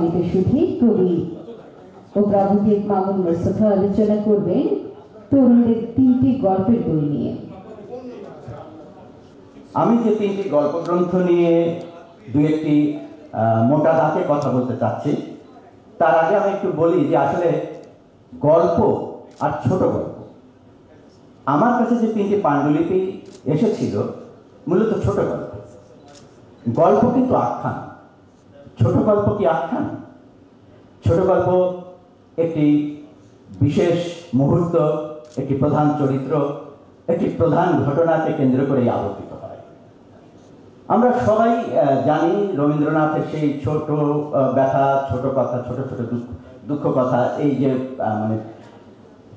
সম্মানিত সুধী কবি ও প্রাবন্ধিক মামুন মোস্তফা আলোচনা করবেন তরুণদের 3টি গল্পের বই নিয়ে। আমি যে 3টি গল্প গ্রন্থ নিয়ে দুই একটি মোটা দাগে কথা বলতে চাচ্ছি, তার আগে আমি একটু বলি যে আসলে গল্প আর ছোট গল্প, আমার কাছে যে 3টি পাণ্ডুলিপি এসেছিল মূলত ছোট গল্প। গল্প কিন্তু আখ্যান, ছোট গল্প কি আখ্যান? ছোট গল্প একটি বিশেষ মুহূর্ত, একটি প্রধান চরিত্র, একটি প্রধান ঘটনাকে কেন্দ্র করে আবর্তিত হয়। আমরা সবাই জানি রবীন্দ্রনাথের সেই ছোট ব্যথা, ছোট কথা, ছোট ছোট দুঃখ কথা, এই যে মানে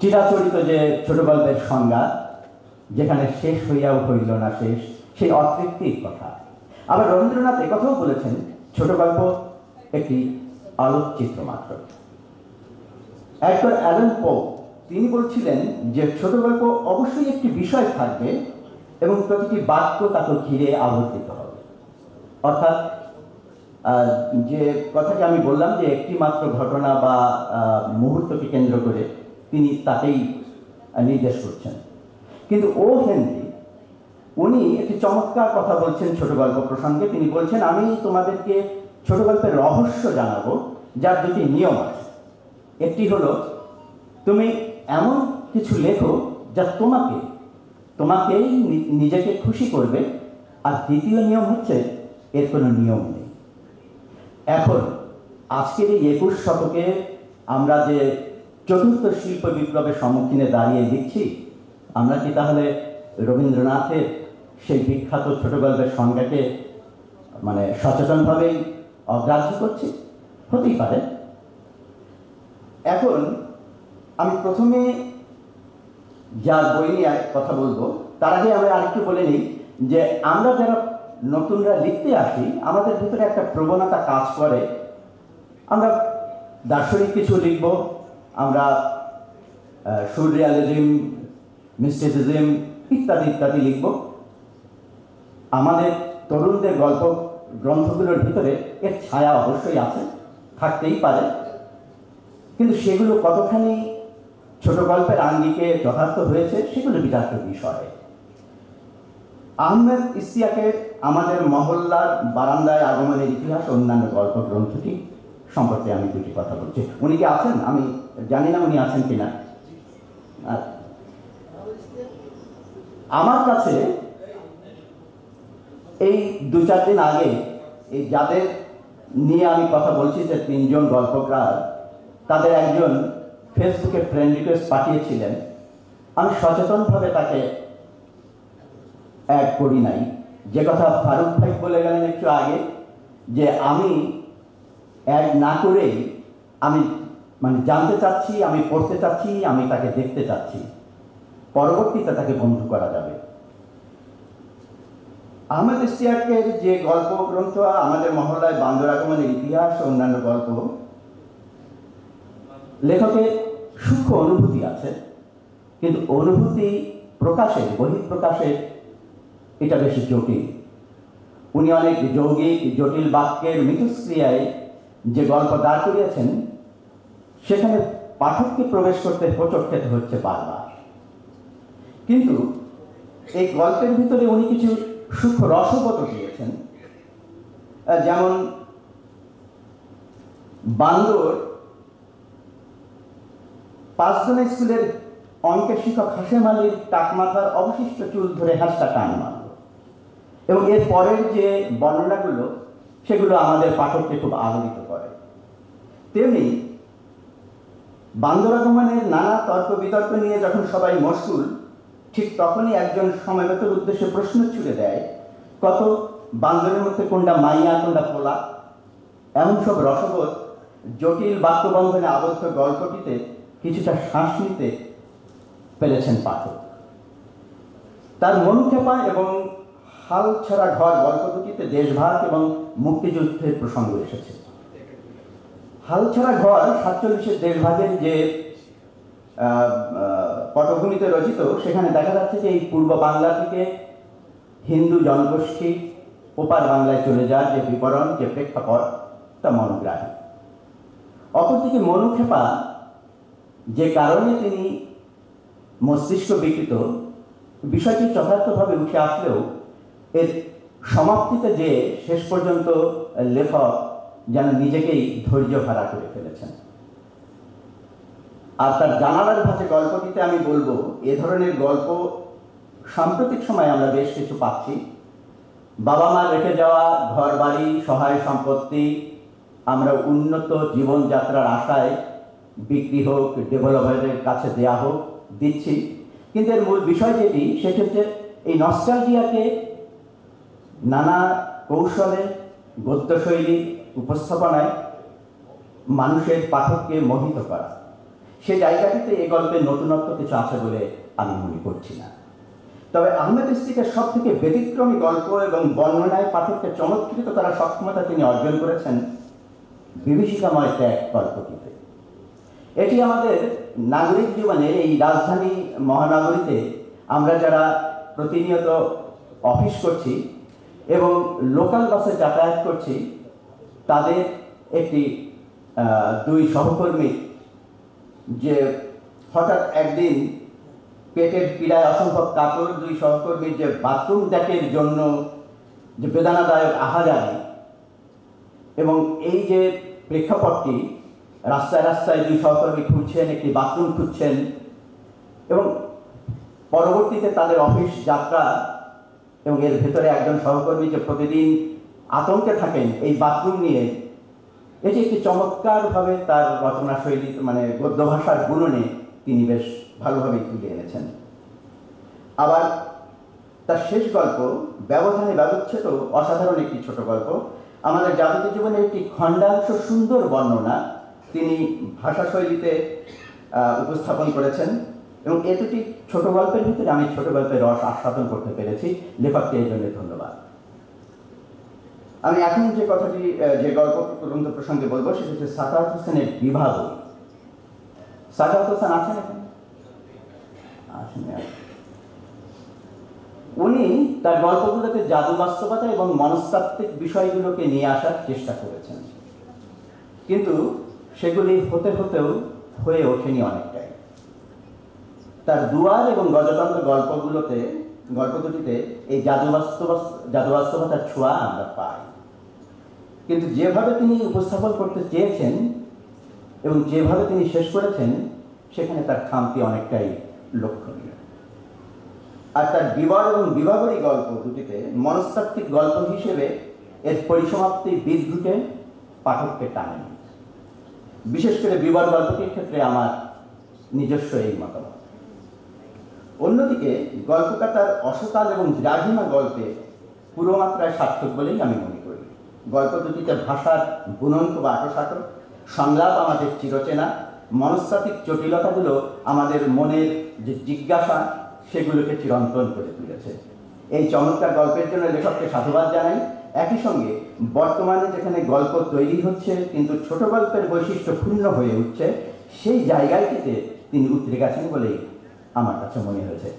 চিরাচরিত যে ছোট গল্পের সংজ্ঞা, যেখানে শেষ হইয়াও হইল না শেষ, সেই অতৃপ্তির কথা। আবার রবীন্দ্রনাথ একথাও বলেছেন, ছোট গল্প একটি আলোকচিত্র মাত্র। একবার অ্যালান পো তিনি বলছিলেন যে ছোট গল্প অবশ্যই একটি বিষয় থাকবে এবং প্রতিটি বাক্য তাকে ঘিরে আবর্তিত হবে। অর্থাৎ যে কথাটি আমি বললাম যে একটি মাত্র ঘটনা বা মুহূর্তকে কেন্দ্র করে তিনি তাকেই নির্দেশ করছেন। কিন্তু ও হেনরি উনি একটি চমৎকার কথা বলছেন ছোট গল্প প্রসঙ্গে। তিনি বলছেন, আমি তোমাদেরকে ছোট গল্পের রহস্য জানাবো যার 2টি নিয়ম আছে। একটি হলো তুমি এমন কিছু লেখো যা তোমাকেই নিজেকে খুশি করবে, আর দ্বিতীয় নিয়ম হচ্ছে এর কোনো নিয়ম নেই। এখন আজকের এই 21 শতকে আমরা যে 4র্থ শিল্প বিপ্লবের সম্মুখীনে দাঁড়িয়ে লিখছি, আমরা কি তাহলে রবীন্দ্রনাথের সেই বিখ্যাত ছোট গল্পের সংজ্ঞাকে মানে সচেতনভাবেই অগ্রাহ্য করছি? হতেই পারে। এখন আমি প্রথমে যার বই নিয়ে কথা বলবো তার আগে আমি আরেকটু বলে নিই যে আমরা যারা নতুনরা লিখতে আসি, আমাদের ভিতরে একটা প্রবণতা কাজ করে, আমরা দার্শনিক কিছু লিখব, আমরা সুররিয়ালিজম, মিস্টিসিজম ইত্যাদি ইত্যাদি লিখব। আমাদের তরুণদের গল্প গ্রন্থগুলোর ভিতরে এর ছায়া অবশ্যই আছে, থাকতেই পারে, কিন্তু সেগুলো কতখানি ছোট গল্পের আঙ্গিকে যথার্থ হয়েছে সেগুলো বিরাট বিষয়। আহমেদ ইশতিয়াকের আমাদের মহল্লার বারান্দায় আগমনের ইতিহাস অন্যান্য গল্প গ্রন্থটি সম্পর্কে আমি 2টি কথা বলছি। উনি কি আছেন? আমি জানি না উনি আছেন কিনা। আমার কাছে এই 2-4 দিন আগে এই যাদের নিয়ে আমি কথা বলছি যে 3জন গল্পকার, তাদের একজন ফেসবুকে ফ্রেন্ড রিকোয়েস্ট পাঠিয়েছিলেন। আমি সচেতনভাবে তাকে অ্যাড করি নাই। যে কথা ফারুক ভাই বলে গেলেন একটু আগে, যে আমি অ্যাড না করেই আমি মানে জানতে চাচ্ছি, আমি পড়তে চাচ্ছি, আমি তাকে দেখতে চাচ্ছি, পরবর্তীতে তাকে বন্ধু করা যাবে। আহমেদ ইশতিয়াকের যে গল্প গ্রন্থ আমাদের মহল্লায় বান্দর আগমনের ইতিহাস ও অন্যান্য গল্প, লেখকের সূক্ষ্ম অনুভূতি আছে, কিন্তু অনুভূতি প্রকাশে, বহিঃপ্রকাশে এটা বেশি জটিল। উনি অনেক যৌগিক জটিল বাক্যের মিথস্ক্রিয়ায় যে গল্প দাঁড় করিয়েছেন, সেখানে পাঠককে প্রবেশ করতে হোঁচট খেতে হচ্ছে বারবার। কিন্তু এই গল্পের ভিতরে উনি কিছু সূক্ষ্ম রসবোধ দিয়েছেন। যেমন বান্দর 5 জনের স্কুলের অঙ্কের শিক্ষক হাসেম আলীর টাকমাথার অবশিষ্ট চুল ধরে হাসটা টান মারল, এবং এর পরের যে বর্ণনাগুলো সেগুলো আমাদের পাঠককে খুব আলোড়িত করে। তেমনি বান্দর আগমনের নানা তর্ক বিতর্ক নিয়ে যখন সবাই মশগুল, ঠিক তখনই একজন সমবেতের উদ্দেশ্যে প্রশ্ন ছুড়ে দেয়, কত বান্দরের মধ্যে কোনটা মাইয়া কোনটা পোলা। এমন সব রসবোধ জটিল বাক্যবন্ধনে আবদ্ধ গল্পটিতে কিছুটা শ্বাস নিতে পেরেছেন পাঠক। তার মনুক্ষেপা এবং হাল ছাড়া ঘর গল্প দুটিতে দেশভাগ এবং মুক্তিযুদ্ধের প্রসঙ্গ এসেছে। হাল ছাড়া ঘর 47-এর দেশভাগের যে পটভূমিতে রচিত, সেখানে দেখা যাচ্ছে যে এই পূর্ব বাংলা থেকে হিন্দু জনগোষ্ঠী ওপার বাংলায় চলে যাওয়ার যে বিবরণ, যে প্রেক্ষাপট, তা মনোগ্রাহী। অপরদিকে মনুক্ষেপা যে কারণে তিনি মস্তিষ্ক বিকৃত, বিষয়টি যথার্থভাবে উঠে আসলেও এর সমাপ্তিতে যে শেষ পর্যন্ত লেখক যেন নিজেকেই ধৈর্য হারা করে ফেলেছেন। আর তার জানালার ভাষে গল্পটিতে আমি বলবো, এ ধরনের গল্প সাম্প্রতিক সময়ে আমরা বেশ কিছু পাচ্ছি। বাবা মা রেখে যাওয়া ঘর বাড়ি, সহায় সম্পত্তি আমরা উন্নত জীবনযাত্রার আশায় বিক্রি হোক, ডেভেলপারের কাছে দেয়া হোক, দিচ্ছি। কিন্তু এর মূল বিষয় যেটি, সেটি হচ্ছে এই নস্টালজিয়াকে নানা কৌশলে গদ্যশৈলী উপস্থাপনায় মানুষের পাঠককে মোহিত করা। সেই জায়গাটিতে এই গল্পের নতুনত্ব কিছু আছে বলে আমি মনে করছি না। তবে আহমেদ ইশতিয়াকের সব থেকে ব্যতিক্রমী গল্প এবং বর্ণনায় পাঠককে চমৎকৃত করার সক্ষমতা তিনি অর্জন করেছেন বিভীষিকাময় ত্যাগ গল্পটিতে। এটি আমাদের নাগরিক জীবনে এই রাজধানী মহানগরীতে আমরা যারা প্রতিনিয়ত অফিস করছি এবং লোকাল বাসে যাতায়াত করছি, তাদের একটি দুই সহকর্মী যে হঠাৎ একদিন পেটের পীড়ায় অসম্ভব কাতর দুই সহকর্মীর যে বাথরুম ত্যাগের জন্য যে বেদনাদায়ক আহাজারি, এবং এই যে প্রেক্ষাপটটি, রাস্তায় রাস্তায় দুই সহকর্মী খুঁজছেন, একটি বাথরুম খুঁজছেন, এবং পরবর্তীতে তাদের অফিস যাত্রা, এবং এর ভেতরে একজন সহকর্মী যে প্রতিদিন আতঙ্কে থাকেন এই বাথরুম নিয়ে, এটি একটি চমৎকারভাবে তার রচনাশৈলী মানে গদ্য ভাষার বুননে তিনি বেশ ভালোভাবেই তুলে এনেছেন। আবার তার শেষ গল্প ব্যবধানে ব্যবচ্ছেদ অসাধারণ একটি ছোট গল্প, আমাদের জাগতিক জীবনের একটি খণ্ডাংশ সুন্দর বর্ণনা তিনি ভাষাশৈলীতে উপস্থাপন করেছেন। এবং এ দুটি ছোট গল্পের ভিতরে আমি ছোট গল্পের রস আস্বাদন করতে পেরেছি, লেখককে এই জন্য ধন্যবাদ। আমি এখন যে কথাটি যে গল্প গ্রন্থ প্রসঙ্গে বলবো সেটা হচ্ছে সাখাওয়াত হোসেনের বিবাহ। সাখাওয়াত হোসেন আছেন এখানে? উনি তার গল্পগুলোতে জাদু বাস্তবতা এবং মনস্তাত্ত্বিক বিষয়গুলোকে নিয়ে আসার চেষ্টা করেছেন, কিন্তু সেগুলি হতে হতেও হয়ে ওঠেনি অনেকটাই। তার দুয়ার এবং গজতন্ত্র গল্প দুটিতে এই জাদু বাস্তবতার ছোঁয়া আমরা পাই, কিন্তু যেভাবে তিনি উপস্থাপন করতে চেয়েছেন এবং যেভাবে তিনি শেষ করেছেন সেখানে তার খামতি অনেকটাই লক্ষণীয়। আর তার বিবর এবং বিভাবরী গল্প দুটিতে মনস্তাত্ত্বিক গল্প হিসেবে এর পরিসমাপ্তি বিদ্যুটে পাঠককে টানেন। বিশেষ করে বিবর গল্পটির ক্ষেত্রে আমার নিজস্ব এই মতামত। অন্যদিকে গল্পটা তার অসকাল এবং দ্রাঘিমা গল্পে পুরো মাত্রায় সার্থক বলেই আমি মনে করি। গল্প দুটিতে ভাষার বুনন খুব আঁটো, সংলাপ আমাদের চিরচেনা, মনস্তাত্ত্বিক জটিলতাগুলো আমাদের মনের যে জিজ্ঞাসা সেগুলোকে চিরন্তন করে তুলেছে। এই চমৎকার গল্পের জন্য লেখককে সাধুবাদ জানাই। একই সঙ্গে বর্তমানে যেখানে গল্প তৈরি হচ্ছে কিন্তু ছোট গল্পের বৈশিষ্ট্য ক্ষুণ্ণ হয়ে উঠছে, সেই জায়গাটিতে তিনি উতরে গেছেন বলেই আমার কাছে মনে হয়েছে।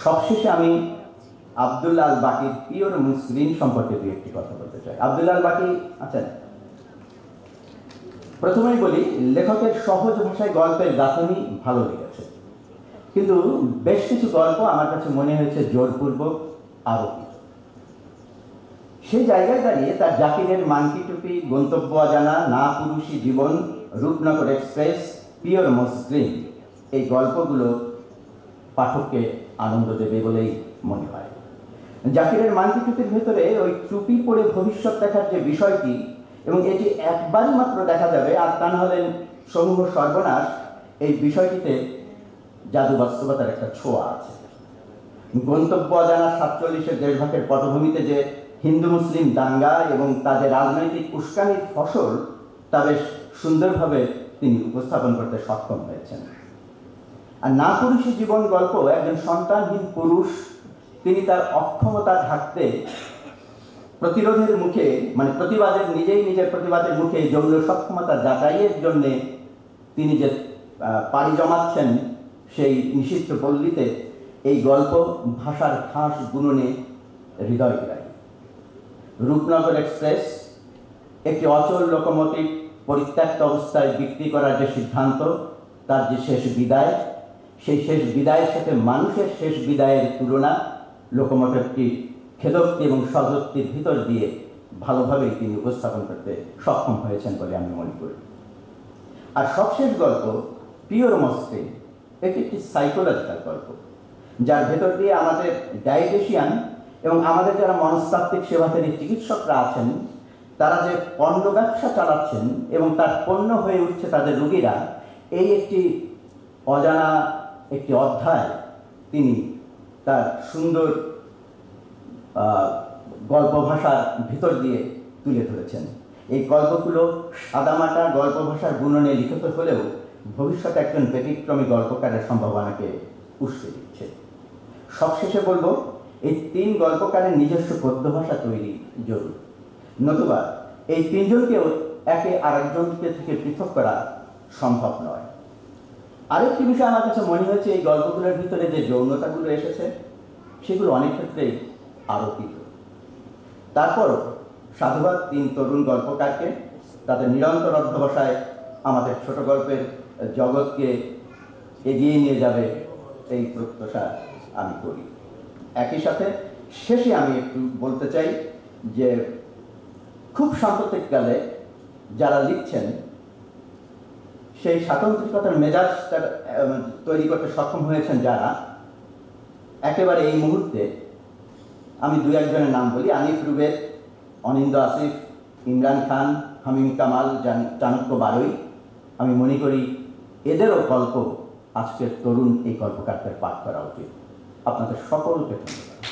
সবশেষে আমি আব্দুল্লাহ আল বাকির পিওর মুসলিম সম্পর্কে দু একটি কথা বলতে চাই। আব্দুল্লাহ আল বাকি আছেন? প্রথমেই বলি, লেখকের সহজ ভাষায় গল্পের গাঁথনি ভালো লেগেছে, কিন্তু বেশ কিছু গল্প আমার কাছে মনে হয়েছে জোরপূর্বক আরোপিত। সেই জায়গায় দাঁড়িয়ে তার জাকিরের মানকি টুপি, গন্তব্য অজানা, না পুরুষী জীবন, রূপনগর এক্সপ্রেস, পিওর মুসলিম, এই গল্পগুলো পাঠককে আনন্দ দেবে বলেই মনে হয়। জাকিরের মানকি টুপির ভেতরে ওই টুপি পরে ভবিষ্যৎ দেখার যে বিষয়টি, এবং এটি একবারই মাত্র দেখা যাবে, আর তা না হলেন সমূহ সর্বনাশ, এই বিষয়টিতে জাদু বাস্তবতার একটা ছোঁয়া আছে। গন্তব্য অজানা 47-এর দেশভাগের পটভূমিতে যে হিন্দু মুসলিম দাঙ্গা এবং তাদের রাজনৈতিক উস্কানির ফসল, তা বেশ সুন্দরভাবে তিনি উপস্থাপন করতে সক্ষম হয়েছেন। আর না পুরুষী জীবন গল্প, একজন সন্তানহীন পুরুষ, তিনি তার অক্ষমতা ঢাকতে প্রতিরোধের মুখে মানে নিজের প্রতিবাদের মুখে যৌন সক্ষমতা যাচাইয়ের জন্যে তিনি যে পাড়ি জমাচ্ছেন সেই নিষিদ্ধ পল্লীতে, এই গল্প ভাষার খাস গুণনে হৃদয়গ্রাহী। রূপনগর এক্সপ্রেস একটি অচল লোকোমোটিভ পরিত্যক্ত অবস্থায় বিক্রি করার যে সিদ্ধান্ত, তার যে শেষ বিদায়, সেই শেষ বিদায়ের সাথে মানুষের শেষ বিদায়ের তুলনা লোকোমোটিভটি খেদোক্তি এবং সযুক্তির ভিতর দিয়ে ভালোভাবেই তিনি উপস্থাপন করতে সক্ষম হয়েছেন বলে আমি মনে করি। আর সবশেষ গল্প পিওর মস্ট্রিন, এটি একটি সাইকোলজিক্যাল গল্প, যার ভেতর দিয়ে আমাদের ডায়েটিশিয়ান এবং আমাদের যারা মনস্তাত্ত্বিক সেবাধারী চিকিৎসকরা আছেন, তারা যে পণ্য ব্যবসা চালাচ্ছেন এবং তার পণ্য হয়ে উঠছে তাদের রোগীরা, এই একটি অজানা একটি অধ্যায় তিনি তার সুন্দর গল্প ভাষার ভিতর দিয়ে তুলে ধরেছেন। এই গল্পগুলো সাদামাটা গল্প ভাষার বুননে লিখিত হলেও ভবিষ্যতে একজন ব্যতিক্রমী গল্পকারের সম্ভাবনাকে উস্কে দিচ্ছে। সবশেষে বলবো, এই 3 গল্পকারের নিজস্ব গদ্য ভাষা তৈরি জরুরি, নতুবা এই 3 জনকেও একে আরেকজনকে থেকে পৃথক করা সম্ভব নয়। আরেকটি বিষয় আমার কাছে মনে হয়েছে, এই গল্পগুলোর ভিতরে যে যৌনতাগুলো এসেছে সেগুলো অনেক ক্ষেত্রেই আরোপিত। তারপরও সাধুবাদ 3 তরুণ গল্পকারকে, তাদের নিরন্তর অধ্যবসায় আমাদের ছোট গল্পের জগৎকে এগিয়ে নিয়ে যাবে এই প্রত্যাশা আমি করি। একই সাথে শেষে আমি একটু বলতে চাই যে খুব সাম্প্রতিককালে যারা লিখছেন, সেই স্বাতন্ত্রিকতার মেজাজটা তৈরি করতে সক্ষম হয়েছেন যারা, একেবারে এই মুহূর্তে আমি 2-1 জনের নাম বলি, আনিফ রুবেদ, অনিন্দ আসিফ, ইমরান খান, হামিম কামাল, চাণক্য বারুই। আমি মনে করি এদেরও গল্প আজকের তরুণ এই গল্পকারদের পাঠ করা উচিত। আপনাদের সকলকে ধন্যবাদ।